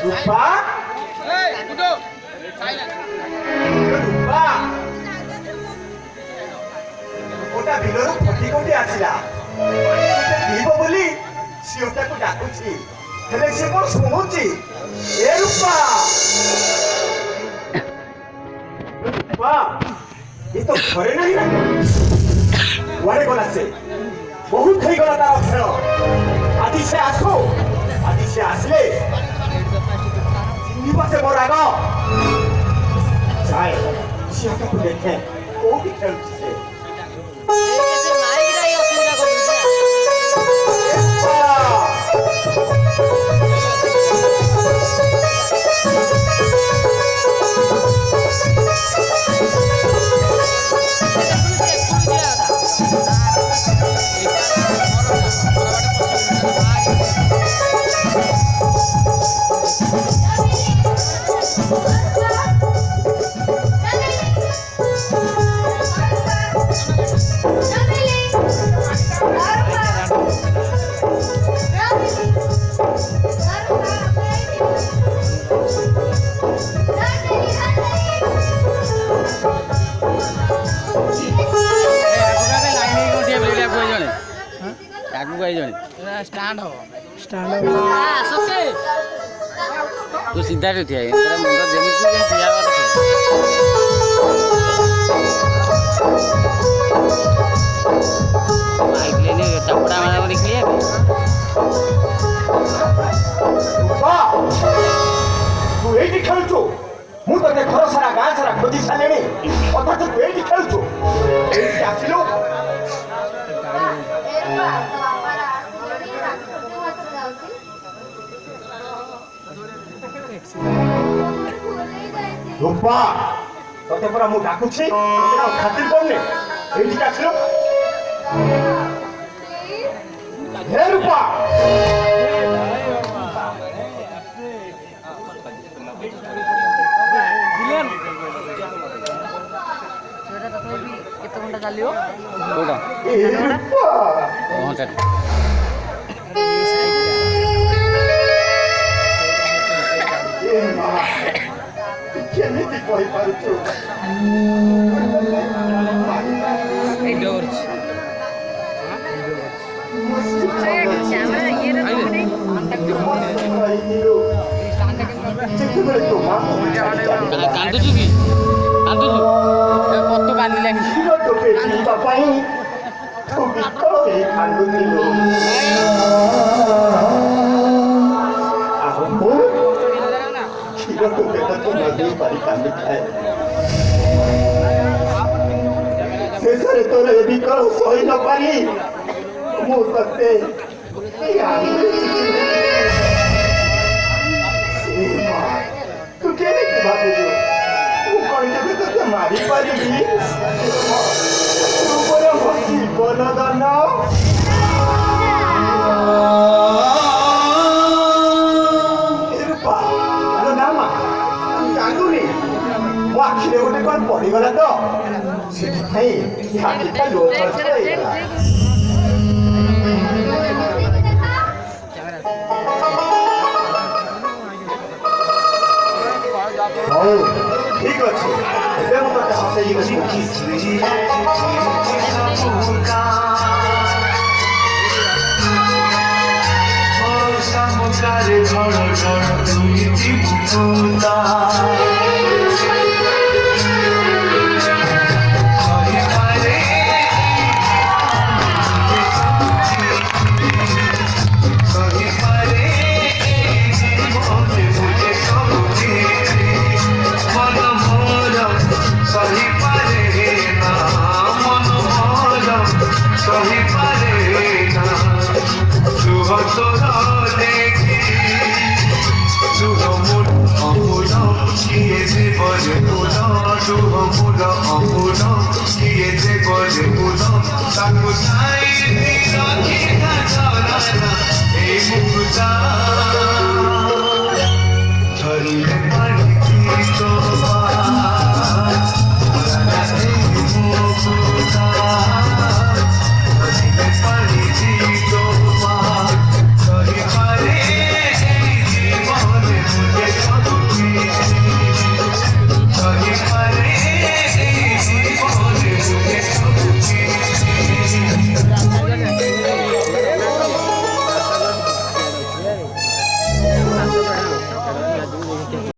রূপা রূপা ওটা বিলରୁ ଫଟି ଫଟି ଆସିଲା ପିଇବ ବୋଲି ଝିଅଟାକୁ ଡାକୁଛି ହେଲେ ସେ କଣ ଶୁଣୁଛି ଏ ରୂପା ରୂପା ଏ ତ ଘରେ ନାହିଁ ନା କୁଆଡ଼େ ଗଲା ସେ ବହୁତ ହେଇଗଲା ତାର ଖେଳ ଆଜି ସେ ଆସୁ ଆଜି ସେ ଆସିଲେ ଚିହ୍ନିବ ସେ ମୋ ରାଗ ଯାଏ ଝିଅଟାକୁ ଦେଖେ କୋଉଠି ଖେଳୁଛି ସେ तू सीधा जो थिया तेरा मुंडा जमीन पे जन थिया वाला माइक लेने चपड़ा वाला देख लिया तू एठी खेलछु मु तते घर सारा गाँ सारा खोजी सालेनी अथाच तू एठी खेलछु एठी आसिलो রূপা তোতে পরা মু ডাকুছি তোরা খাতির করনে এইদিকে আসলো হে রূপা केते घंटा चलियो कोडा ए रୂपा घंटा କେମିତି କହିପାରୁଛୁ କାନ୍ଦୁଛୁ କି କାନ୍ଦୁଛୁ କତ କାନ୍ଦିଲା ପିଇବା ପାଇଁ ତୁ ବିକଳ ହେଇ କାନ୍ଦୁଥିଲୁ କ୍ଷୀର ତୁ ପେଟକୁ ନଦେଇ ପାରି କାନ୍ଦିଥାଏ ଶେଷରେ ତୋର ଏ ବିକଳ ସହି ନ ପାରି ମୁଁ ତତେ ତୁ କେମିତି ଭାବୁଛୁ ମୁଁ କଣ କେବେ ତତେ ମାରିପାରିବି ତୁ ମୋର ଜୀବନ ଦାନ ମୋ ଆଖିରେ ଗୋଟେ କଣ ପଡ଼ିଗଲା ତ ସେଥିପାଇଁ ଆଖିଟା ଲୋକ ହେଇଗଲା ହଉ ଠିକ ଅଛି ଏବେ ମୁଁ ତତେ ହସେଇକି অমূল কিয়ে যে বলে তাকু